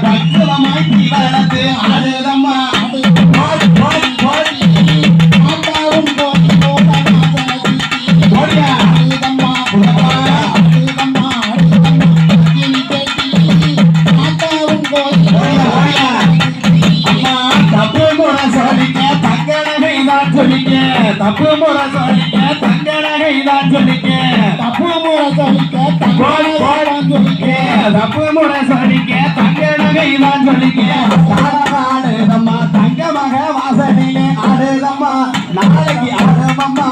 பக்குவமாக்கி வளர்த்து ஆடுதம்மா தப்பு முறை சொல்லிக்க தங்கடகை தான் சொல்லிக்க தப்பு முறை சொல்லிக்க தப்பு முறை சொல்லிக்க தங்கடகை தான் சொல்லிக்க ஆடுதம்மா தங்க மக வாசனையிலே ஆடுதம்மா நாளைக்கு ஆடுதம்மா